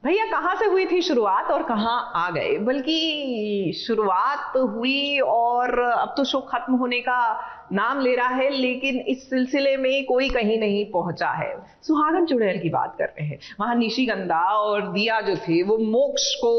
भैया कहाँ से हुई थी शुरुआत और कहाँ आ गए? बल्कि शुरुआत हुई और अब तो शो खत्म होने का नाम ले रहा है, लेकिन इस सिलसिले में कोई कहीं नहीं पहुंचा है। सुहागन चुड़ैल की बात कर रहे हैं। वहां निशिगंधा और दिया जो थे वो मोक्ष को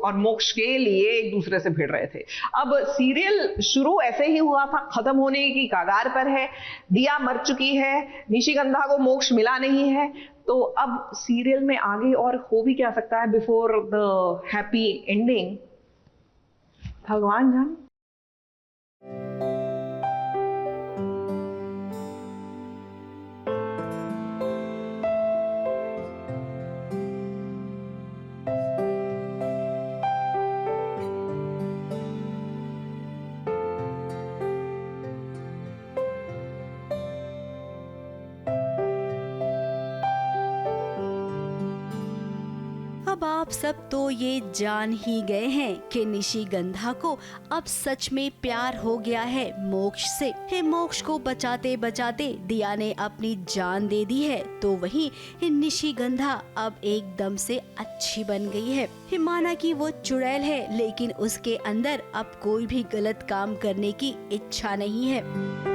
और मोक्ष के लिए एक दूसरे से भिड़ रहे थे। अब सीरियल शुरू ऐसे ही हुआ था, खत्म होने की कगार पर है। दिया मर चुकी है, निशिगंधा को मोक्ष मिला नहीं है, तो अब सीरियल में आगे और हो भी क्या सकता है बिफोर द हैप्पी एंडिंग, भगवान जाने। अब आप सब तो ये जान ही गए हैं कि निशिगंधा को अब सच में प्यार हो गया है मोक्ष से। हे मोक्ष को बचाते बचाते दिया ने अपनी जान दे दी है, तो वहीं निशिगंधा अब एकदम से अच्छी बन गई है। माना कि वो चुड़ैल है, लेकिन उसके अंदर अब कोई भी गलत काम करने की इच्छा नहीं है।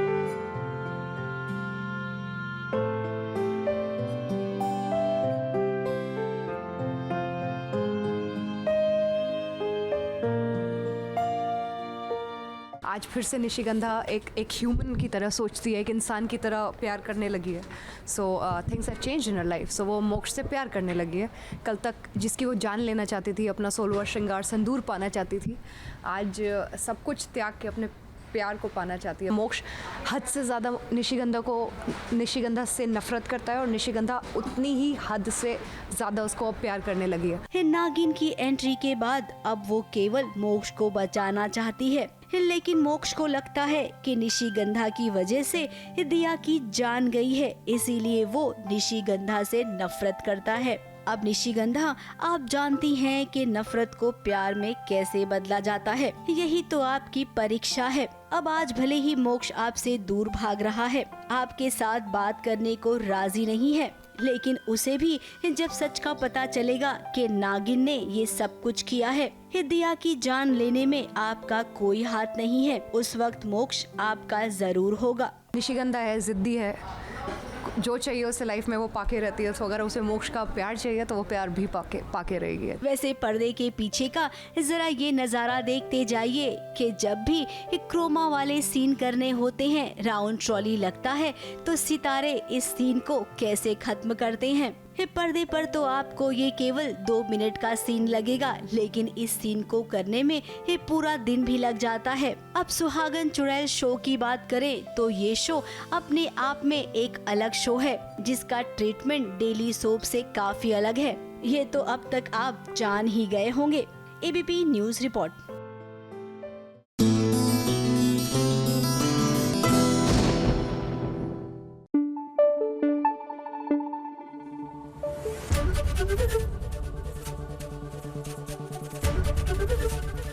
आज फिर से निशिगंधा एक ह्यूमन की तरह सोचती है, एक इंसान की तरह प्यार करने लगी है। So things have changed in her life. सो वो मोक्ष से प्यार करने लगी है। कल तक जिसकी वो जान लेना चाहती थी, अपना 16वां श्रृंगार संदूर पाना चाहती थी, आज सब कुछ त्याग के अपने प्यार को पाना चाहती है। मोक्ष हद से ज़्यादा निशिगंधा से नफरत करता है और निशिगंधा उतनी ही हद से ज़्यादा उसको अब प्यार करने लगी है। नागिन की एंट्री के बाद अब वो केवल मोक्ष को बचाना चाहती है, लेकिन मोक्ष को लगता है कि निशिगंधा की वजह से दिया की जान गई है, इसीलिए वो निशिगंधा से नफरत करता है। अब निशिगंधा, आप जानती हैं कि नफरत को प्यार में कैसे बदला जाता है। यही तो आपकी परीक्षा है। अब आज भले ही मोक्ष आपसे दूर भाग रहा है, आपके साथ बात करने को राजी नहीं है, लेकिन उसे भी जब सच का पता चलेगा कि नागिन ने ये सब कुछ किया है, दिया की जान लेने में आपका कोई हाथ नहीं है, उस वक्त मोक्ष आपका जरूर होगा। निशिगंधा है, जिद्दी है, जो चाहिए उसे लाइफ में वो पाके रहती है। तो अगर उसे मोक्ष का प्यार चाहिए तो वो प्यार भी पाके रहेगी। वैसे पर्दे के पीछे का जरा ये नजारा देखते जाइए कि जब भी क्रोमा वाले सीन करने होते हैं, राउंड ट्रॉली लगता है, तो सितारे इस सीन को कैसे खत्म करते हैं। पर्दे पर तो आपको ये केवल 2 मिनट का सीन लगेगा, लेकिन इस सीन को करने में पूरा दिन भी लग जाता है। अब सुहागन चुड़ैल शो की बात करें तो ये शो अपने आप में एक अलग शो है, जिसका ट्रीटमेंट डेली सोप से काफी अलग है। ये तो अब तक आप जान ही गए होंगे। ABP news report.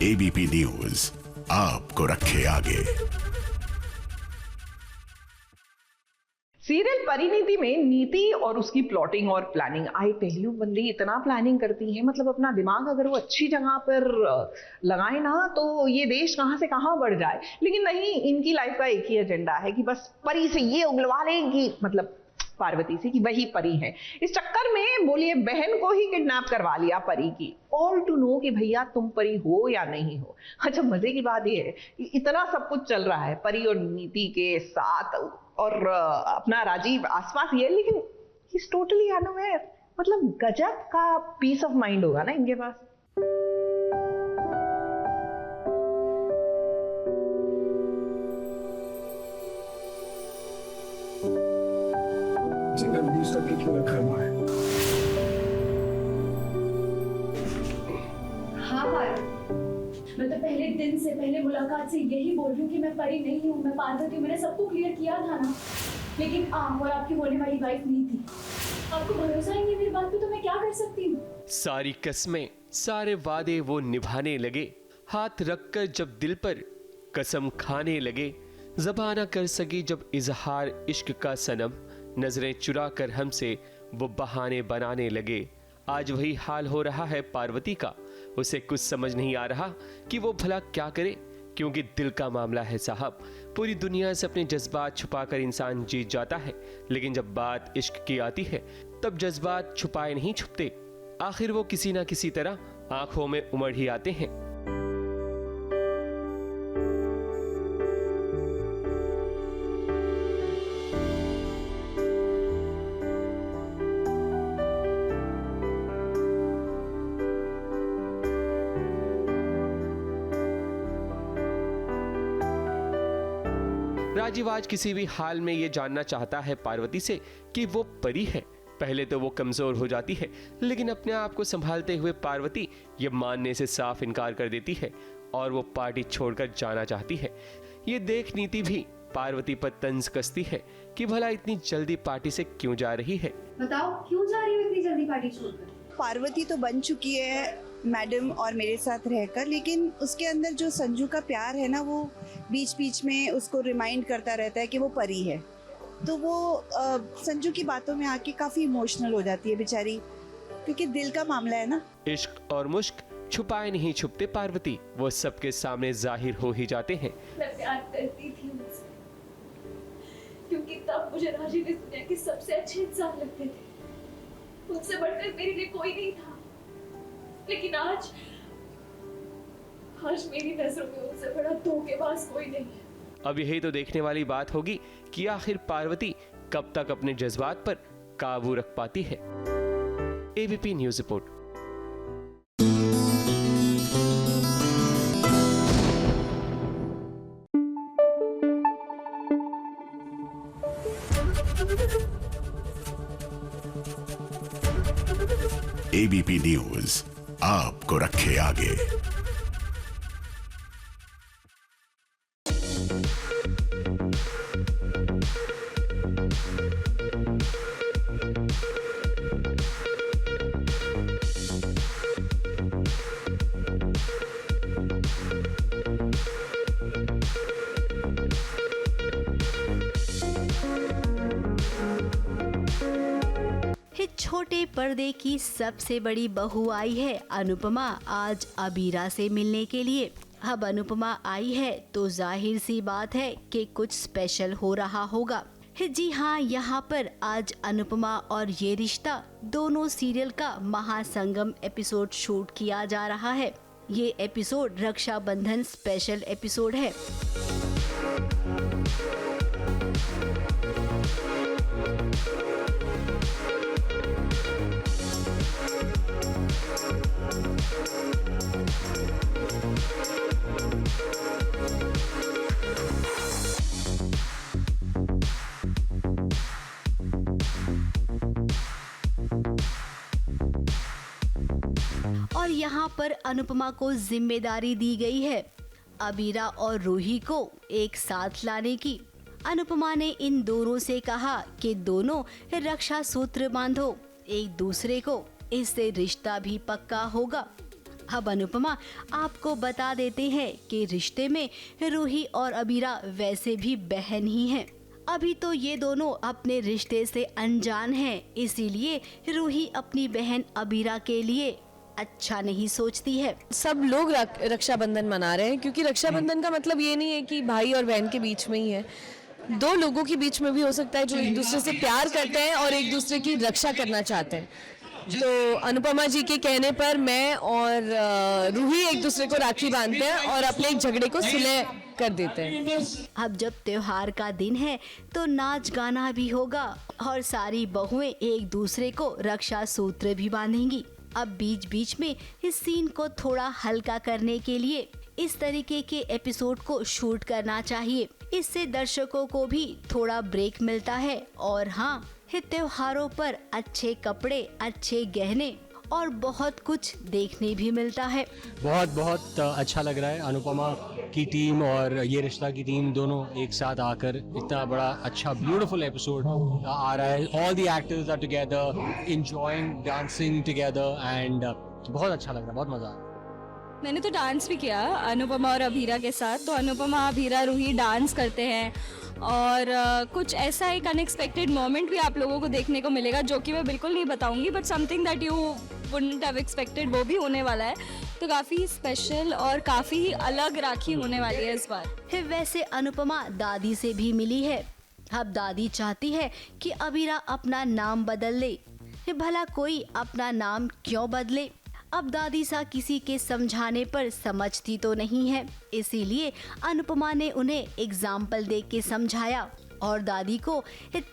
ABP news आपको रखे आगे। सीरियल परिणीति में नीति और उसकी प्लॉटिंग और प्लानिंग, आई टेल यू, बंदी इतना प्लानिंग करती है, मतलब अपना दिमाग अगर वो अच्छी जगह पर लगाए ना तो ये देश कहां से कहां बढ़ जाए। लेकिन नहीं, इनकी लाइफ का एक ही एजेंडा है कि बस परी से ये उगलवा लेंगी, मतलब पार्वती से, कि वही परी है। इस चक्कर में बोलिए बहन को ही किडनैप करवा लिया परी की, ऑल टू नो कि भैया तुम परी हो या नहीं हो। अच्छा, मजे की बात यह है कि इतना सब कुछ चल रहा है परी और नीति के साथ, और अपना राजीव आसपास ये, लेकिन इज टोटली अनअवेयर। मतलब गजब का पीस ऑफ माइंड होगा ना इनके पास। हाँ भाई, मैं तो पहले दिन से, पहले मुलाकात से यही बोल रही हूँ कि मैं परी नहीं हूँ, मैं पार्वती हूँ। मैंने सबको क्लियर किया था ना, लेकिन आप और आपकी होने वाली वाइफ नहीं थी। आपको भरोसा ही नहीं मेरी बात पे, तो मैं क्या कर सकती हूँ। सारी कस्में, सारे वादे वो निभाने लगे, हाथ रखकर जब दिल पर कसम खाने लगे। ज़बान न कर सकी जब इजहार इश्क का सनम, नजरें चुरा कर हमसे वो बहाने बनाने लगे। आज वही हाल हो रहा है पार्वती का। उसे कुछ समझ नहीं आ रहा कि वो भला क्या करे, क्योंकि दिल का मामला है साहब। पूरी दुनिया से अपने जज्बात छुपाकर इंसान जीत जाता है, लेकिन जब बात इश्क की आती है तब जज्बात छुपाए नहीं छुपते। आखिर वो किसी ना किसी तरह आंखों में उमड़ ही आते हैं। राजीव आज किसी भी हाल में ये जानना चाहता है पार्वती से कि वो परी है। पहले तो वो कमजोर हो जाती है, लेकिन अपने आप को संभालते हुए पार्वती ये मानने से साफ इनकार कर देती है और वो पार्टी छोड़कर जाना चाहती है। ये देख नीति भी पार्वती पर तंज कसती है कि भला इतनी जल्दी पार्टी से क्यों जा रही है। बताओ क्यों जा रही हो इतनी जल्दी पार्टी छोड़कर? पार्वती तो बन चुकी है मैडम और मेरे साथ रहकर, लेकिन उसके अंदर जो संजू का प्यार है ना, वो बीच बीच में उसको रिमाइंड करता रहता है कि वो परी है। तो वो संजू की बातों में आके काफ़ी इमोशनल हो जाती है बेचारी, क्योंकि दिल का मामला है ना। इश्क और मुश्क छुपाए नहीं छुपते पार्वती, वो सबके सामने जाहिर हो ही जाते हैं। मैं प्यार करती थी उनसे, क्योंकि तब मुझे राजीव इस दुनिया के सबसे अच्छे इंसान लगते थे। उनसे बढ़कर मेरे लिए कोई नहीं था, लेकिन आज मेरी नजरों में उनसे बड़ा धोखेबाज कोई नहीं है। अब यही तो देखने वाली बात होगी कि आखिर पार्वती कब तक अपने जज्बात पर काबू रख पाती है। ABP news report. ABP news आपको रखे आगे। छोटे पर्दे की सबसे बड़ी बहू आई है अनुपमा आज अबीरा से मिलने के लिए। अब अनुपमा आई है तो जाहिर सी बात है कि कुछ स्पेशल हो रहा होगा। जी हाँ, यहाँ पर आज अनुपमा और ये रिश्ता दोनों सीरियल का महासंगम एपिसोड शूट किया जा रहा है। ये एपिसोड रक्षाबंधन स्पेशल एपिसोड है। और यहाँ पर अनुपमा को जिम्मेदारी दी गई है अबीरा और रूही को एक साथ लाने की। अनुपमा ने इन दोनों से कहा कि दोनों रक्षा सूत्र बांधो एक दूसरे को, इससे रिश्ता भी पक्का होगा। अब अनुपमा आपको बता देते हैं कि रिश्ते में रूही और अबीरा वैसे भी बहन ही हैं। अभी तो ये दोनों अपने रिश्ते से अनजान हैं, इसीलिए रूही अपनी बहन अबीरा के लिए अच्छा नहीं सोचती है। सब लोग रक्षाबंधन मना रहे हैं, क्योंकि रक्षाबंधन का मतलब ये नहीं है कि भाई और बहन के बीच में ही है, दो लोगों के बीच में भी हो सकता है जो एक दूसरे से प्यार करते हैं और एक दूसरे की रक्षा करना चाहते हैं। तो अनुपमा जी के कहने पर मैं और रूही एक दूसरे को राखी बांधते हैं और अपने एक झगड़े को सुलह कर देते हैं। अब जब त्योहार का दिन है तो नाच गाना भी होगा और सारी बहुएं एक दूसरे को रक्षा सूत्र भी बांधेंगी। अब बीच बीच में इस सीन को थोड़ा हल्का करने के लिए इस तरीके के एपिसोड को शूट करना चाहिए। इससे दर्शकों को भी थोड़ा ब्रेक मिलता है और हाँ, त्योहारों पर अच्छे कपड़े, अच्छे गहने और बहुत कुछ देखने भी मिलता है। बहुत अच्छा लग रहा है। अनुपमा की टीम और ये रिश्ता की टीम दोनों एक साथ आकर इतना बड़ा अच्छा ब्यूटीफुल एपिसोड आ रहा है। All the actors are together enjoying dancing together and बहुत अच्छा लग रहा है, बहुत मजा आ रहा है। मैंने तो डांस भी किया अनुपमा और अबीरा के साथ। तो अनुपमा, अबीरा, रूही डांस करते हैं और कुछ ऐसा एक अनएक्सपेक्टेड मोमेंट भी आप लोगों को देखने को मिलेगा जो कि मैं बिल्कुल नहीं बताऊंगी, but something that you wouldn't have expected वो भी होने वाला है, तो काफ़ी स्पेशल और काफ़ी अलग राखी होने वाली है इस बार। वैसे अनुपमा दादी से भी मिली है। अब दादी चाहती है कि अबीरा अपना नाम बदल ले। भला कोई अपना नाम क्यों बदले? अब दादी सा किसी के समझाने पर समझती तो नहीं है, इसीलिए अनुपमा ने उन्हें एग्जाम्पल दे के समझाया और दादी को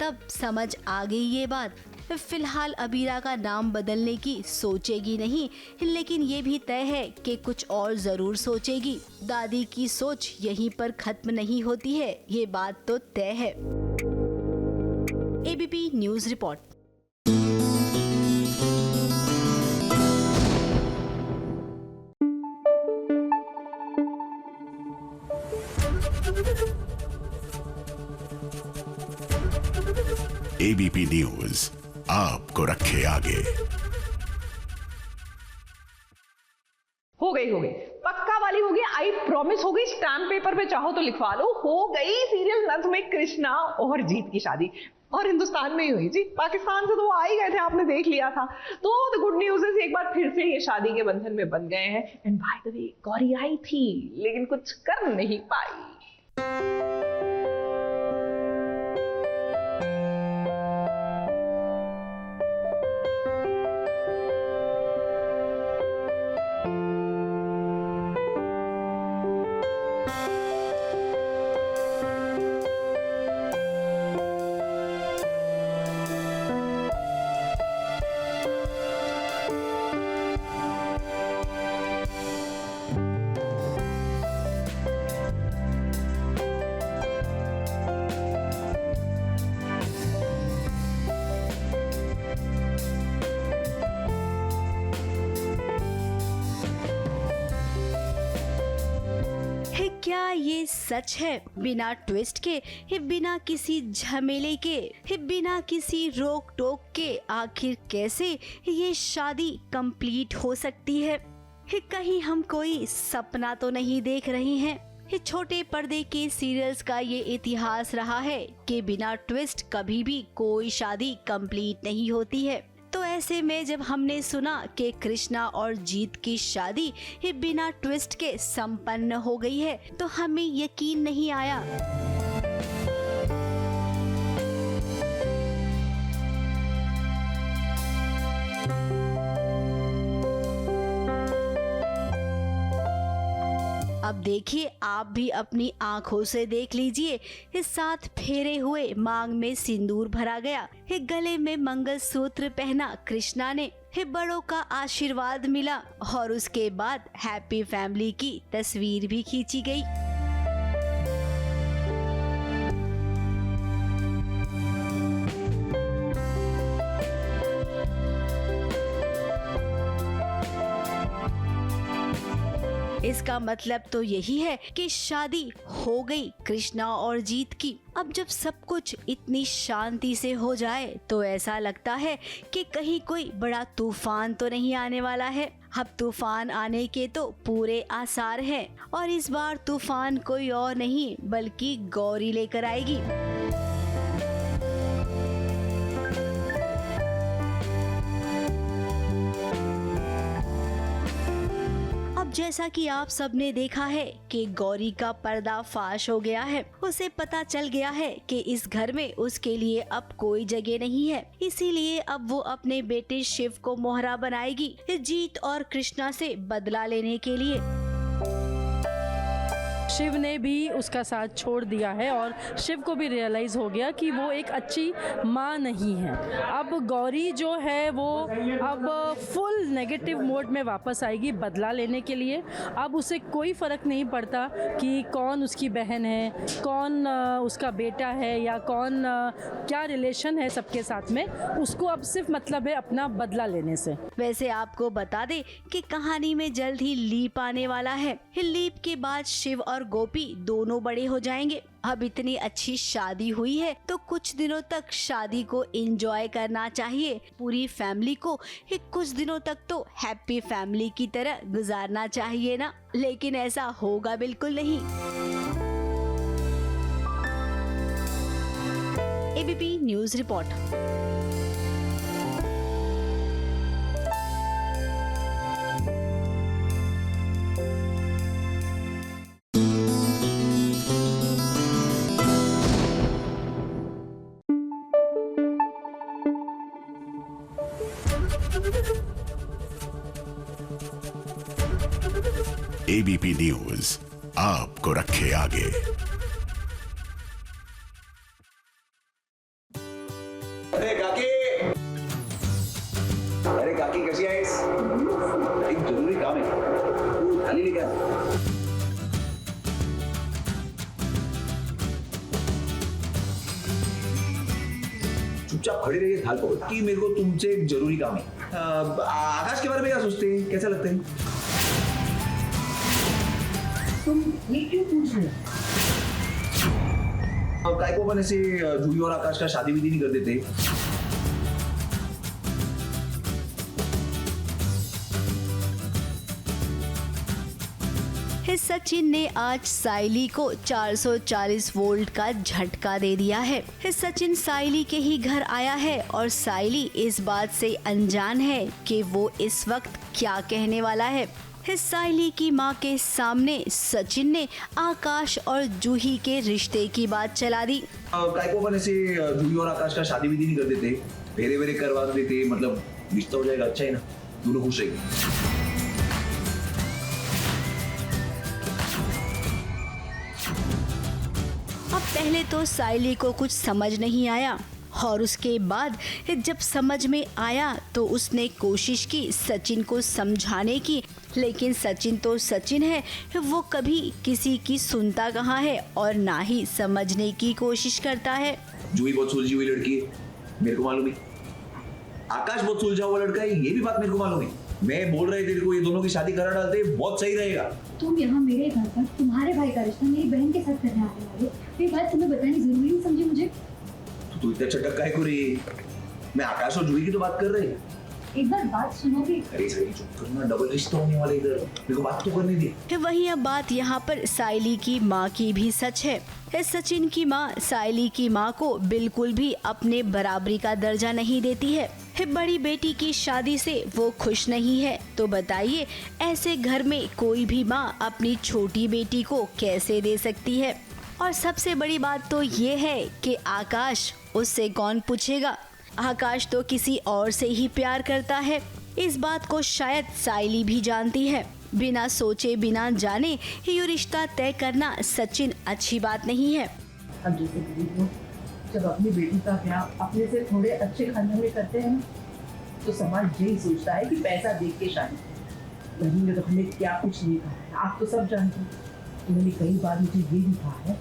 तब समझ आ गई ये बात। फिलहाल अबीरा का नाम बदलने की सोचेगी नहीं, लेकिन ये भी तय है कि कुछ और जरूर सोचेगी। दादी की सोच यहीं पर खत्म नहीं होती है, ये बात तो तय है। ABP news report. ABP news आपको रखे आगे। हो गई पक्का वाली हो गई, आई प्रॉमिस हो गई। स्टैम्प पेपर पे चाहो तो लिखवा लो, हो गई सीरियल नथ में कृष्णा और जीत की शादी। और हिंदुस्तान में ही हुई जी, पाकिस्तान से तो वो आ ही गए थे, आपने देख लिया था। तो द गुड न्यूज इज एक बार फिर से ये शादी के बंधन में बंध गए हैं। And by the way Gauri आई थी लेकिन कुछ कर नहीं पाई। क्या ये सच है? बिना ट्विस्ट के, बिना किसी झमेले के, बिना किसी रोक टोक के आखिर कैसे ये शादी कंप्लीट हो सकती है? कहीं हम कोई सपना तो नहीं देख रहे हैं? छोटे पर्दे के सीरियल्स का ये इतिहास रहा है कि बिना ट्विस्ट कभी भी कोई शादी कंप्लीट नहीं होती है। तो ऐसे में जब हमने सुना कि कृष्णा और जीत की शादी बिना ट्विस्ट के संपन्न हो गई है, तो हमें यकीन नहीं आया। अब देखिए, आप भी अपनी आंखों से देख लीजिए। इस साथ फेरे हुए, मांग में सिंदूर भरा गया, गले में मंगलसूत्र पहना कृष्णा ने, बड़ों का आशीर्वाद मिला और उसके बाद हैप्पी फैमिली की तस्वीर भी खींची गई। इसका मतलब तो यही है कि शादी हो गई कृष्णा और जीत की। अब जब सब कुछ इतनी शांति से हो जाए तो ऐसा लगता है कि कहीं कोई बड़ा तूफान तो नहीं आने वाला है। अब तूफान आने के तो पूरे आसार हैं और इस बार तूफान कोई और नहीं बल्कि गौरी लेकर आएगी। जैसा कि आप सबने देखा है कि गौरी का पर्दाफाश हो गया है। उसे पता चल गया है कि इस घर में उसके लिए अब कोई जगह नहीं है, इसीलिए अब वो अपने बेटे शिव को मोहरा बनाएगी जीत और कृष्णा से बदला लेने के लिए। शिव ने भी उसका साथ छोड़ दिया है और शिव को भी रियलाइज़ हो गया कि वो एक अच्छी माँ नहीं है। अब गौरी जो है वो अब फुल नेगेटिव मोड में वापस आएगी बदला लेने के लिए। अब उसे कोई फ़र्क नहीं पड़ता कि कौन उसकी बहन है, कौन उसका बेटा है या कौन क्या रिलेशन है सबके साथ में। उसको अब सिर्फ मतलब है अपना बदला लेने से। वैसे आपको बता दे कि कहानी में जल्द ही लीप आने वाला है। लीप के बाद शिव और गोपी दोनों बड़े हो जाएंगे। अब इतनी अच्छी शादी हुई है तो कुछ दिनों तक शादी को एंजॉय करना चाहिए। पूरी फैमिली को कुछ दिनों तक तो हैप्पी फैमिली की तरह गुजारना चाहिए ना, लेकिन ऐसा होगा बिल्कुल नहीं। ABP news report. ABP news आपको रखे आगे। अरे काकी कैसी आहेस? एक जरूरी काम आहे, खाली लेके आ। चुपचाप खड़े रहिए, हाल पकड़ कि मेरे को तुमसे एक जरूरी काम है। आकाश के बारे में क्या सोचते हैं, कैसा लगता है? तुम ये क्यों पूछ रहे हो? काय को अपन ऐसे जूही और आकाश का शादी विधि नहीं कर देते? सचिन ने आज साइली को 440 वोल्ट का झटका दे दिया है। सचिन साइली के ही घर आया है और साइली इस बात से अनजान है कि वो इस वक्त क्या कहने वाला है। साइली की मां के सामने सचिन ने आकाश और जूही के रिश्ते की बात चला दी। काय को अपन ऐसे जूही और आकाश का शादी विधि नहीं कर देते, फेरे वेरे करवा देते, मतलब रिश्ता हो जाएगा, अच्छा है ना, दोनों खुश रहेंगे। अब पहले तो साइली को कुछ समझ नहीं आया और उसके बाद जब समझ में आया तो उसने कोशिश की सचिन को समझाने की, लेकिन सचिन तो सचिन है, वो कभी किसी की सुनता कहाँ है और ना ही समझने की कोशिश करता है। जूही बहुत सुलझी हुई लड़की है, मेरे को मालूम है। आकाश बहुत सुलझा हुआ लड़का है, ये भी बात मेरे को मालूम है। मैं बोल रहा तेरे को ये दोनों की शादी करा डालते बहुत सही रहेगा। तुम यहाँ मेरे घर पर तुम्हारे भाई का रिश्ता मेरी बहन के साथ करने आने वाले, ये बात तुम्हें बतानी जरूरी नहीं समझी मुझे? तू इतना चटक काहे को रही? मैं आकाश और जूही की तो बात कर रही। एक बार बात सुनोगे? अरे सही चुप करना, डबल रिश्ता होने वाला इधर, मेरे को बात तो करने दे। वहीं अब बात यहाँ पर साइली की माँ की भी सच है। सचिन की माँ साइली की माँ को बिल्कुल भी अपने बराबरी का दर्जा नहीं देती है। बड़ी बेटी की शादी से वो खुश नहीं है, तो बताइए ऐसे घर में कोई भी माँ अपनी छोटी बेटी को कैसे दे सकती है। और सबसे बड़ी बात तो ये है कि आकाश, उससे कौन पूछेगा? आकाश तो किसी और से ही प्यार करता है। इस बात को शायद साइली भी जानती है। बिना सोचे बिना जाने ये रिश्ता तय करना सचिन अच्छी बात नहीं है। अब जैसे गरीब लोग जब अपनी बेटी का ब्याह अपने से थोड़े अच्छे खानदान में करते हैं तो समाज यही सोचता है कि पैसा देख के शादी। बहन ने तो हमें क्या कुछ नहीं कहा है, आप तो सब जानते हैं। मैंने कई बार मुझे ये भी कहा है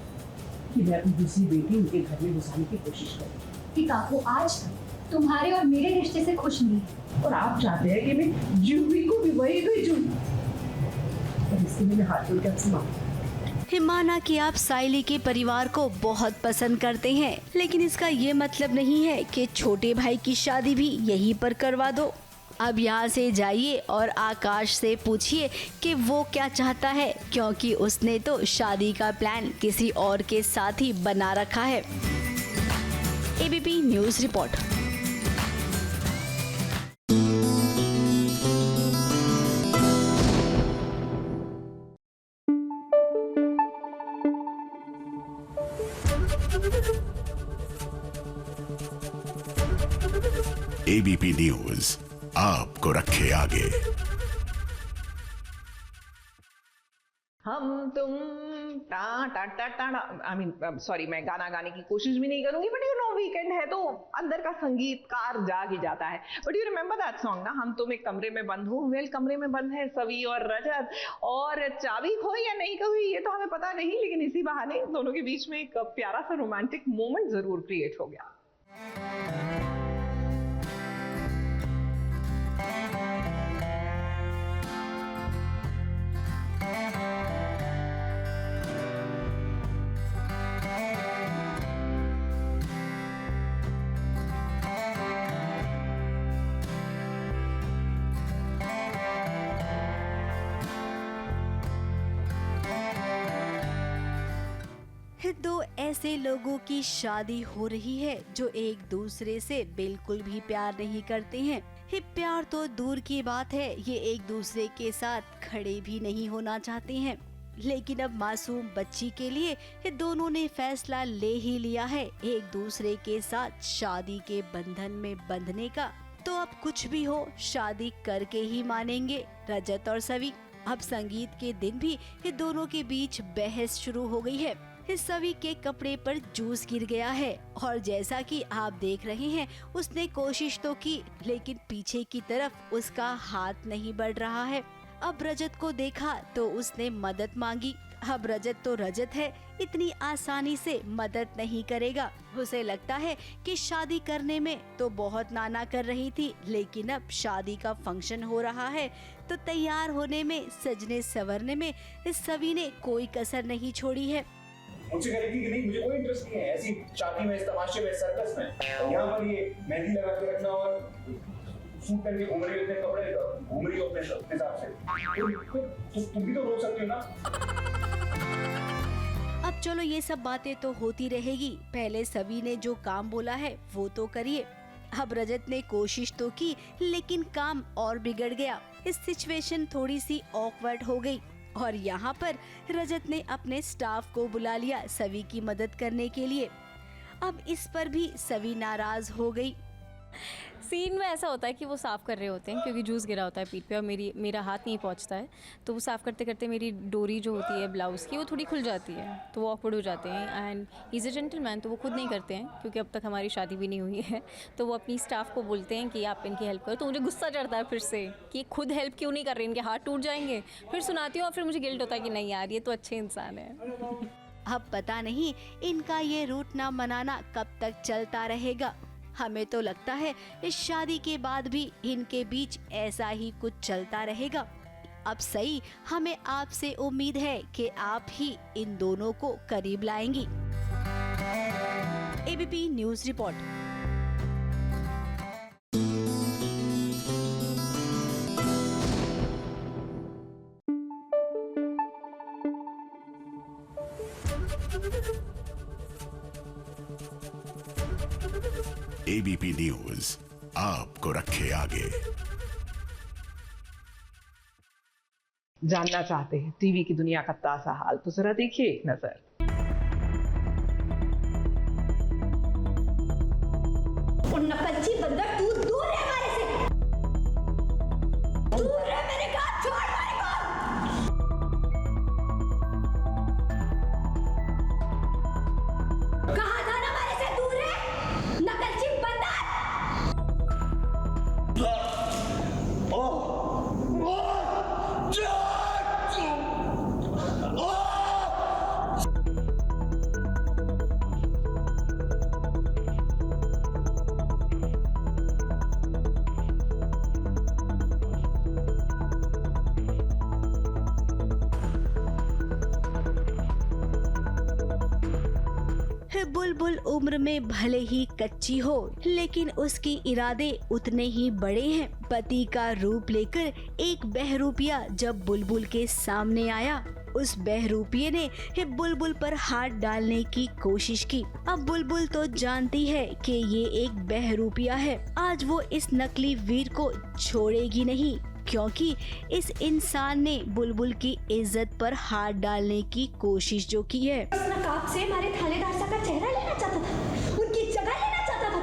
कि मैं अपनी दूसरी बेटी उनके घर में घुसाने की कोशिश करूँ। कि काकू आज तक तुम्हारे और मेरे रिश्ते से खुश नहीं है और आप चाहते हैं कि मैं जूही को भी वही भेजूं। और इसके लिए मैं हाथ जोड़ के आपसे मांगती हूं। माना कि आप साइली के परिवार को बहुत पसंद करते हैं, लेकिन इसका ये मतलब नहीं है कि छोटे भाई की शादी भी यहीं पर करवा दो। अब यहाँ से जाइए और आकाश से पूछिए कि वो क्या चाहता है, क्योंकि उसने तो शादी का प्लान किसी और के साथ ही बना रखा है। ABP news report. ABP news आपको रखे आगे। हम तुम टा टा टा टा आई मीन सॉरी, मैं गाना गाने की कोशिश भी नहीं करूंगी, बट यू नो वीकेंड है तो अंदर का संगीतकार जाग ही जाता है। But you remember that song ना, हम तुम एक कमरे में बंद हो। वेल, कमरे में बंद है सवी और रजत, और चाबी खोई या नहीं खोई ये तो हमें पता नहीं, लेकिन इसी बहाने दोनों के बीच में एक प्यारा सा रोमांटिक मोमेंट जरूर क्रिएट हो गया। दो ऐसे लोगों की शादी हो रही है जो एक दूसरे से बिल्कुल भी प्यार नहीं करते हैं। ये प्यार तो दूर की बात है, ये एक दूसरे के साथ खड़े भी नहीं होना चाहते हैं। लेकिन अब मासूम बच्ची के लिए ये दोनों ने फैसला ले ही लिया है एक दूसरे के साथ शादी के बंधन में बंधने का। तो अब कुछ भी हो, शादी करके ही मानेंगे रजत और सवी। अब संगीत के दिन भी ये दोनों के बीच बहस शुरू हो गई है। सवी के कपड़े पर जूस गिर गया है और जैसा कि आप देख रहे हैं उसने कोशिश तो की लेकिन पीछे की तरफ उसका हाथ नहीं बढ़ रहा है। अब रजत को देखा तो उसने मदद मांगी। अब रजत तो रजत है, इतनी आसानी से मदद नहीं करेगा। उसे लगता है कि शादी करने में तो बहुत नाना कर रही थी, लेकिन अब शादी का फंक्शन हो रहा है तो तैयार होने में, सजने संवरने में इस सवी ने कोई कसर नहीं छोड़ी है। मुझसे करेगी कि नहीं, मुझे कोई इंटरेस्ट नहीं है ऐसी शादी में, इस तमाशे में, सर्कस में। यहाँ पर ये मेहंदी लगा के रखना और सूट पहन के घूम रही हो, इतने कपड़े घूम रही हो अपने हिसाब से, तुम भी तो रोक सकती हो ना। अब चलो ये सब बातें तो होती रहेगी, पहले सवी ने जो काम बोला है वो तो करिए। अब रजत ने कोशिश तो की लेकिन काम और बिगड़ गया। इस सिचुएशन थोड़ी सी ऑकवर्ड हो गई और यहाँ पर रजत ने अपने स्टाफ को बुला लिया सवी की मदद करने के लिए। अब इस पर भी सवी नाराज हो गई। सीन में ऐसा होता है कि वो साफ़ कर रहे होते हैं क्योंकि जूस गिरा होता है पीठ पे और मेरा हाथ नहीं पहुंचता है, तो वो साफ़ करते करते मेरी डोरी जो होती है ब्लाउज़ की वो थोड़ी खुल जाती है, तो वो ऑकवर्ड हो जाते हैं। एंड इज़ अ जेंटलमैन, तो वो खुद नहीं करते हैं क्योंकि अब तक हमारी शादी भी नहीं हुई है, तो वो अपनी स्टाफ को बोलते हैं कि आप इनकी हेल्प करो। तो मुझे गुस्सा चढ़ता है फिर से कि खुद हेल्प क्यों नहीं कर रहे, इनके हाथ टूट जाएंगे। फिर सुनाती हूँ और फिर मुझे गिल्ट होता है कि नहीं यार ये तो अच्छे इंसान है। अब पता नहीं इनका ये रूट ना मनाना कब तक चलता रहेगा। हमें तो लगता है इस शादी के बाद भी इनके बीच ऐसा ही कुछ चलता रहेगा। अब सही, हमें आपसे उम्मीद है कि आप ही इन दोनों को करीब लाएंगी। ABP news report. ABP news आपको रखे आगे। जानना चाहते हैं टीवी की दुनिया का ताजा हाल, तो जरा देखिए एक नजर। नकलची बंदर, तू दूर रह हमारे से, दूर रह मेरे हाथ छोड़ मेरे को। कहा था ना हमारे से दूर रह, नकलची बंदर। बुलबुल उम्र में भले ही कच्ची हो लेकिन उसके इरादे उतने ही बड़े हैं। पति का रूप लेकर एक बहरूपिया जब बुलबुल के सामने आया, उस बहरूपिये ने बुलबुल पर हाथ डालने की कोशिश की। अब बुलबुल तो जानती है कि ये एक बहरूपिया है, आज वो इस नकली वीर को छोड़ेगी नहीं, क्योंकि इस इंसान ने बुलबुल की इज्जत पर हाथ डालने की कोशिश जो की है। इस नकाब से हमारे थानेदार साहब का चेहरा लेना चाहता था, उनकी जगह लेना चाहता था।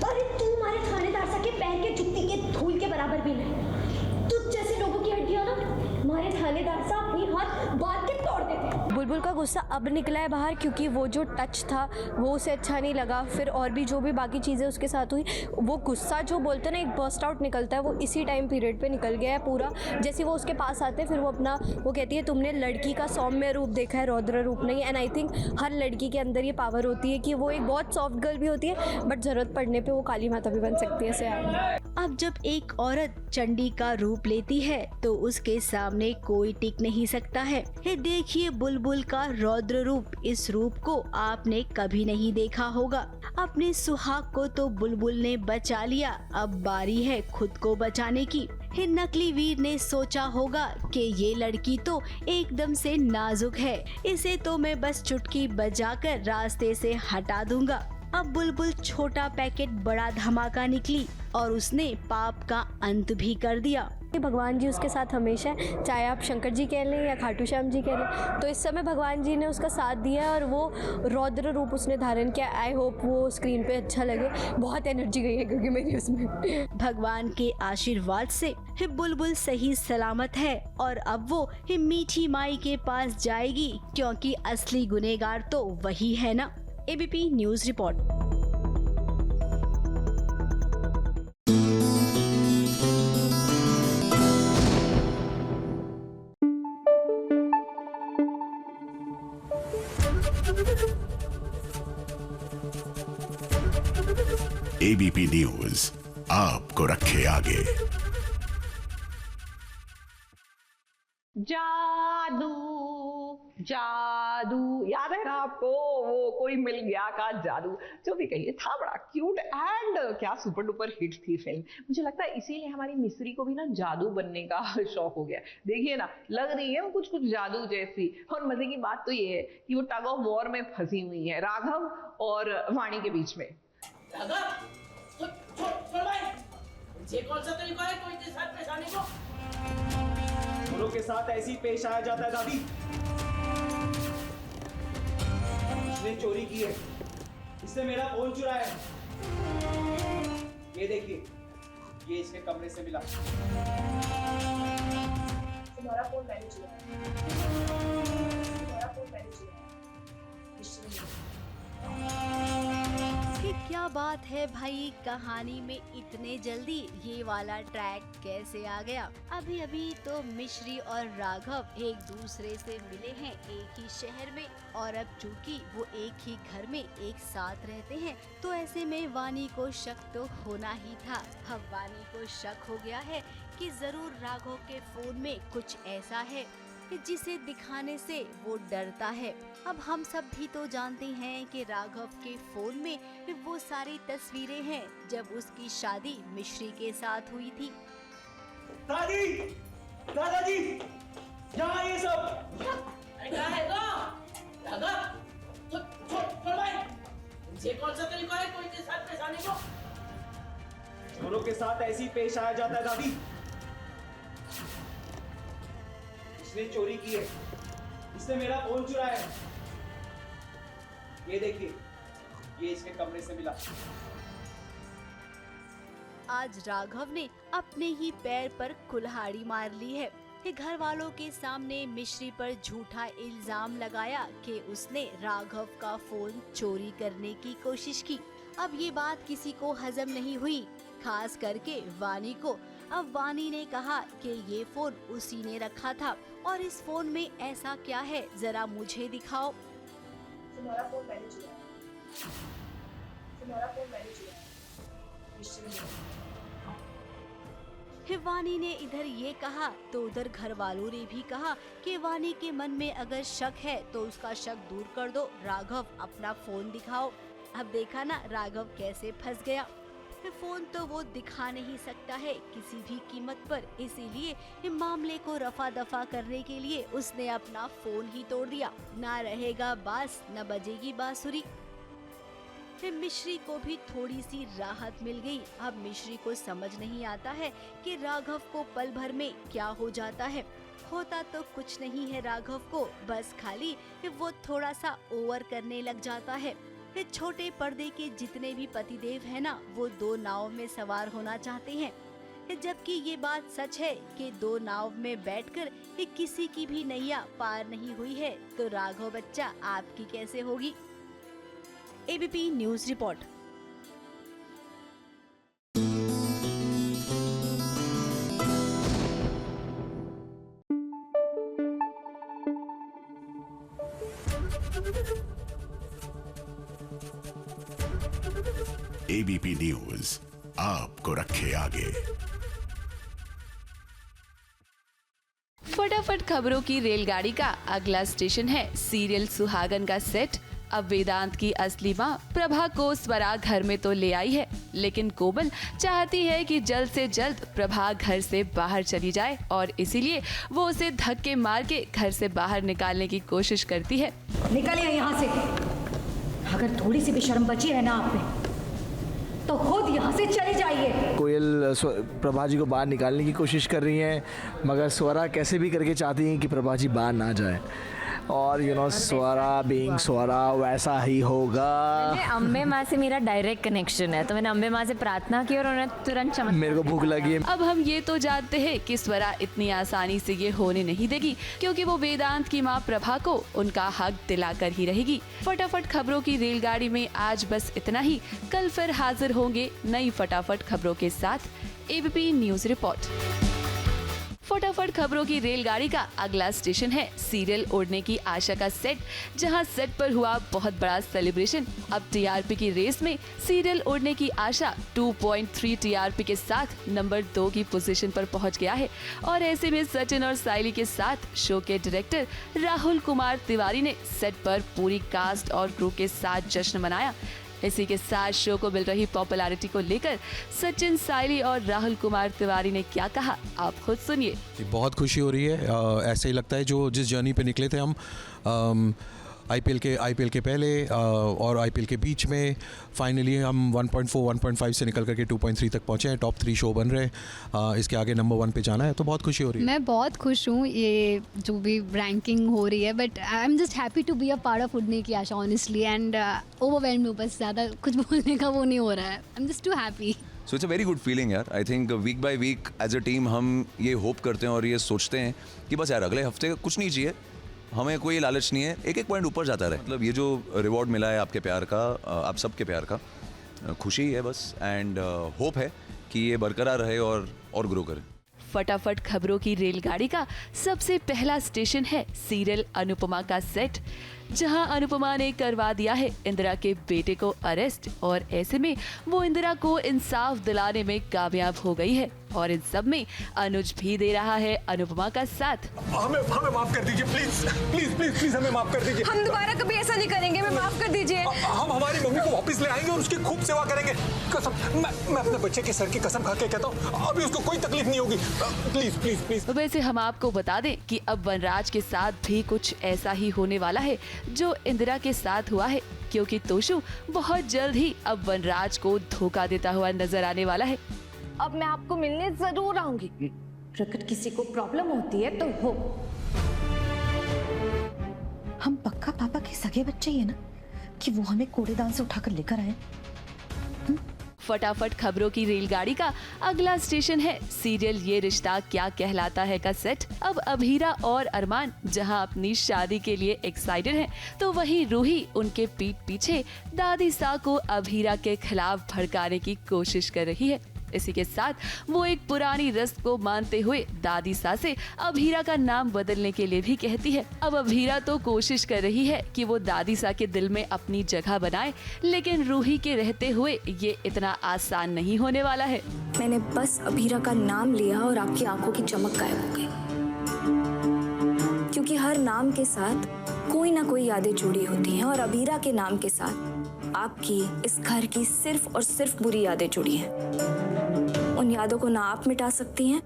अरे तू हमारे थानेदार साहब के पैर के जुत्ती के धूल के बराबर भी नहीं। तुझ जैसे लोगों की हड्डियां ना हमारे थानेदार साहब अपनी हाथ बांध के तोड़ देते। बुलबुल का गुस्सा अब निकला है बाहर, क्योंकि वो जो टच था वो उसे अच्छा नहीं लगा। फिर और भी जो भी बाकी चीज़ें उसके साथ हुई, वो गुस्सा जो बोलते हैं ना एक बर्स्ट आउट निकलता है, वो इसी टाइम पीरियड पे निकल गया है पूरा। जैसे वो उसके पास आते हैं, फिर वो कहती है तुमने लड़की का सौम्य रूप देखा है, रौद्र रूप नहीं। एंड आई थिंक हर लड़की के अंदर ये पावर होती है कि वो एक बहुत सॉफ्ट गर्ल भी होती है, बट ज़रूरत पड़ने पर वो काली माता भी बन सकती है ऐसे। अब जब एक औरत चंडी का रूप लेती है तो उसके सामने कोई टिक नहीं सकता है। देखिए बुलबुल का रौद्र रूप, इस रूप को आपने कभी नहीं देखा होगा। अपने सुहाग को तो बुलबुल ने बचा लिया, अब बारी है खुद को बचाने की। नकली वीर ने सोचा होगा कि ये लड़की तो एकदम से नाजुक है, इसे तो मैं बस चुटकी बजाकर रास्ते से हटा दूंगा। अब बुलबुल छोटा पैकेट बड़ा धमाका निकली और उसने पाप का अंत भी कर दिया। भगवान जी उसके साथ हमेशा है, चाहे आप शंकर जी कह लें या खाटू श्याम जी कह लें। तो इस समय भगवान जी ने उसका साथ दिया और वो रौद्र रूप उसने धारण किया। आई होप वो स्क्रीन पे अच्छा लगे। बहुत एनर्जी गई है क्योंकि मेरी उसमें। भगवान के आशीर्वाद से बुलबुल सही सलामत है और अब वो मीठी माई के पास जाएगी, क्योंकि असली गुनहगार तो वही है ना। ABP news report. ABP news आपको रखे आगे। जादू जादू याद है ना आपको, वो कोई मिल गया का जादू, जो भी कहिए, था बड़ा क्यूट एंड क्या सुपर डुपर हिट थी फिल्म। मुझे लगता है इसीलिए हमारी मिस्री को भी ना जादू बनने का शौक हो गया। देखिए ना, लग रही है वो कुछ कुछ जादू जैसी। और मजे की बात तो ये है कि वो टग ऑफ वॉर में फंसी हुई है राघव और वाणी के बीच में। ये कौन सा तरीका है कोई के साथ पेश आने को? दोनों के साथ ऐसी पेश आया जाता है दादी। इसने चोरी की है, इसने मेरा फोन चुराया है। ये देखिए, ये इसके कमरे से मिला। तुम्हारा फोन मैंने चुराया। तुम्हारा फोन मैंने चुराया। कि क्या बात है भाई, कहानी में इतने जल्दी ये वाला ट्रैक कैसे आ गया। अभी अभी तो मिश्री और राघव एक दूसरे से मिले हैं एक ही शहर में, और अब चूंकि वो एक ही घर में एक साथ रहते हैं तो ऐसे में वाणी को शक तो होना ही था। अब वाणी को शक हो गया है कि जरूर राघव के फोन में कुछ ऐसा है जिसे दिखाने से वो डरता है। अब हम सब भी तो जानते हैं कि राघव के फोन में वो सारी तस्वीरें हैं जब उसकी शादी मिश्री के साथ हुई थी। दादी, दादाजी, यहाँ ये सब क्या है ये कौन सा तरीका है कोई के साथ पेश आने को? दोनों के साथ ऐसी पेश आया जाता है दादी। इसने चोरी की है, इसने मेरा फोन चुराया है। ये देखिए, ये इसके कमरे से मिला। आज राघव ने अपने ही पैर पर कुल्हाड़ी मार ली है। घर वालों के सामने मिश्री पर झूठा इल्जाम लगाया कि उसने राघव का फोन चोरी करने की कोशिश की। अब ये बात किसी को हजम नहीं हुई, खास करके वाणी को। अब वाणी ने कहा कि ये फोन उसी ने रखा था और इस फोन में ऐसा क्या है, जरा मुझे दिखाओ। तुम्हारा फोन मैंने चुराया। तुम्हारा फोन मैंने चुराया। वाणी ने इधर ये कहा तो उधर घर वालों ने भी कहा कि वाणी के मन में अगर शक है तो उसका शक दूर कर दो, राघव अपना फोन दिखाओ। अब देखा ना राघव कैसे फंस गया। फोन तो वो दिखा नहीं सकता है किसी भी कीमत पर, इसीलिए मामले को रफा दफा करने के लिए उसने अपना फोन ही तोड़ दिया। ना रहेगा बांस न बजेगी बांसुरी। मिश्री को भी थोड़ी सी राहत मिल गई। अब मिश्री को समझ नहीं आता है कि राघव को पल भर में क्या हो जाता है। होता तो कुछ नहीं है राघव को, बस खाली वो थोड़ा सा ओवर करने लग जाता है। छोटे पर्दे के जितने भी पतिदेव है ना, वो दो नाव में सवार होना चाहते हैं, जबकि ये बात सच है कि दो नाव में बैठकर किसी की भी नैया पार नहीं हुई है, तो राघव बच्चा आपकी कैसे होगी। ABP news report. ABP news आपको रखे आगे। फटाफट खबरों की रेलगाड़ी का अगला स्टेशन है सीरियल सुहागन का सेट। अब वेदांत की असली माँ प्रभा को स्वरा घर में तो ले आई है, लेकिन कोमल चाहती है कि जल्द से जल्द प्रभा घर से बाहर चली जाए और इसीलिए वो उसे धक्के मार के घर से बाहर निकालने की कोशिश करती है। निकलिए यहाँ से। अगर थोड़ी सी भी शर्म बची है ना आप में, तो तो खुद यहाँ से चली जाइए। कोयल प्रभा जी को बाहर निकालने की कोशिश कर रही हैं, मगर स्वरा कैसे भी करके चाहती हैं कि प्रभा जी बाहर ना जाए, और स्वरा बीइंग स्वरा वैसा ही होगा। अम्बे माँ से मेरा डायरेक्ट कनेक्शन है, तो मैंने अम्बे माँ से प्रार्थना की और उन्होंने तुरंत चमत्कार। मेरे को भूख लगी है। अब हम ये तो जानते हैं कि स्वरा इतनी आसानी से ये होने नहीं देगी, क्योंकि वो वेदांत की माँ प्रभा को उनका हक दिलाकर ही रहेगी। फटाफट खबरों की रेलगाड़ी में आज बस इतना ही। कल फिर हाजिर होंगे नई फटाफट खबरों के साथ। ABP news report. फटाफट खबरों की रेलगाड़ी का अगला स्टेशन है सीरियल ओढ़ने की आशा का सेट, जहां सेट पर हुआ बहुत बड़ा सेलिब्रेशन। अब टीआरपी की रेस में सीरियल ओढ़ने की आशा 2.3 टीआरपी के साथ नंबर 2 की पोजीशन पर पहुंच गया है, और ऐसे में सचिन और साइली के साथ शो के डायरेक्टर राहुल कुमार तिवारी ने सेट पर पूरी कास्ट और क्रू के साथ जश्न मनाया। इसी के साथ शो को मिल रही पॉपुलैरिटी को लेकर सचिन, साइली और राहुल कुमार तिवारी ने क्या कहा, आप खुद सुनिए। बहुत खुशी हो रही है। ऐसे ही लगता है जो जिस जर्नी पे निकले थे हम आईपीएल के पहले और आईपीएल के बीच में, फाइनली हम 1.4 1.5 से निकल करके 2.3 तक पहुंचे हैं। टॉप 3 शो बन रहे हैं, इसके आगे नंबर 1 पे जाना है, तो बहुत खुशी हो रही है। मैं बहुत खुश हूँ ये जो भी रैंकिंग हो रही है, but I am just happy to be a part of Udne Ki Asha honestly, and overwhelmed हूँ, बस ज़्यादा कुछ बोलने का वो नहीं हो रहा है। I am just too happy. So it's a very good feeling यार। I think week by week as a team हम ये होप करते हैं और ये सोचते हैं कि बस यार अगले हफ्ते कुछ नहीं चाहिए, हमें कोई लालच नहीं है, एक पॉइंट ऊपर जाता रहे। मतलब ये जो रिवॉर्ड मिला है आपके प्यार का, आप सबके प्यार का, खुशी है बस, एंड होप है कि ये बरकरार रहे और ग्रो करे। फटाफट खबरों की रेलगाड़ी का सबसे पहला स्टेशन है सीरियल अनुपमा का सेट, जहां अनुपमा ने करवा दिया है इंदिरा के बेटे को अरेस्ट, और ऐसे में वो इंदिरा को इंसाफ दिलाने में कामयाब हो गई है, और इन सब में अनुज भी दे रहा है अनुपमा का साथ। हमें माफ कर दीजिए, प्लीज प्लीज प्लीज प्लीज हमें माफ कर दीजिए। हम दोबारा कभी ऐसा नहीं करेंगे, हमें माफ कर दीजिए। हम हमारी मम्मी को वापस ले आएंगे और उसकी खूब सेवा करेंगे, कसम। मैं अपने बच्चे के सर की कसम खा के कहता हूँ, अभी उसको कोई तकलीफ नहीं होगी, प्लीज प्लीज प्लीज। वैसे हम आपको बता दें कि अब वनराज के साथ भी कुछ ऐसा ही होने वाला है जो इंदिरा के साथ हुआ है, क्योंकि तोशु बहुत जल्द ही अब वनराज को धोखा देता हुआ नजर आने वाला है। अब मैं आपको मिलने जरूर आऊंगी, अगर किसी को प्रॉब्लम होती है तो हो। हम पक्का पापा के सगे बच्चे ही है ना, कि वो हमें कूड़ेदान से उठाकर लेकर आए। फटाफट खबरों की रेलगाड़ी का अगला स्टेशन है सीरियल ये रिश्ता क्या कहलाता है का सेट। अब अभीरा और अरमान जहां अपनी शादी के लिए एक्साइटेड हैं, तो वहीं रूही उनके पीठ पीछे दादी सा को अभीरा के खिलाफ भड़काने की कोशिश कर रही है। इसी के साथ वो एक पुरानी रस्म को मानते हुए दादी सा से अभीरा का नाम बदलने के लिए भी कहती है। अब अभीरा तो कोशिश कर रही है कि वो दादी सा के दिल में अपनी जगह बनाए, लेकिन रूही के रहते हुए ये इतना आसान नहीं होने वाला है। मैंने बस अभीरा का नाम लिया और आपकी आंखों की चमक गायब हो गई, क्योंकि हर नाम के साथ कोई ना कोई यादें जुड़ी होती हैं, और अभीरा के नाम के साथ आपकी इस घर की सिर्फ और सिर्फ बुरी यादें जुड़ी हैं। उन यादों को ना आप मिटा सकती हैं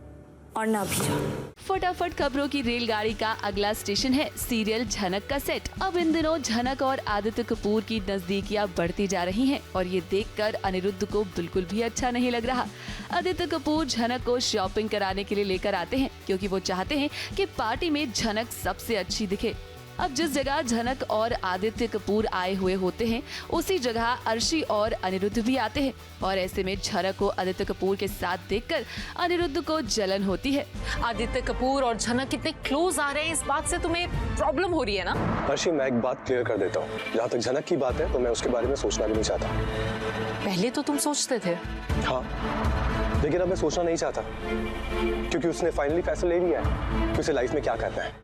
और ना अभीरा। फटाफट खबरों की रेलगाड़ी का अगला स्टेशन है सीरियल झनक का सेट। अब इन दिनों झनक और आदित्य कपूर की नजदीकियां बढ़ती जा रही हैं, और ये देखकर अनिरुद्ध को बिल्कुल भी अच्छा नहीं लग रहा। आदित्य कपूर झनक को शॉपिंग कराने के लिए लेकर आते हैं, क्योंकि वो चाहते हैं कि पार्टी में झनक सबसे अच्छी दिखे। अब जिस जगह झनक और आदित्य कपूर आए हुए होते हैं, उसी जगह अर्शी और अनिरुद्ध भी आते हैं, और ऐसे में झनक को आदित्य कपूर के साथ देखकर अनिरुद्ध को जलन होती है। आदित्य कपूर और झनक कितने क्लोज आ रहे हैं, इस बात से तुम्हें प्रॉब्लम हो रही है ना? अर्शी, मैं एक बात क्लियर कर देता हूँ, जहाँ तक झनक की बात है तो मैं उसके बारे में सोचना भी नहीं चाहता। पहले तो तुम सोचते थे। हाँ, लेकिन अब मैं सोचना नहीं चाहता, क्योंकि उसने फाइनली फैसला ले लिया है कि उसे लाइफ में क्या करना है।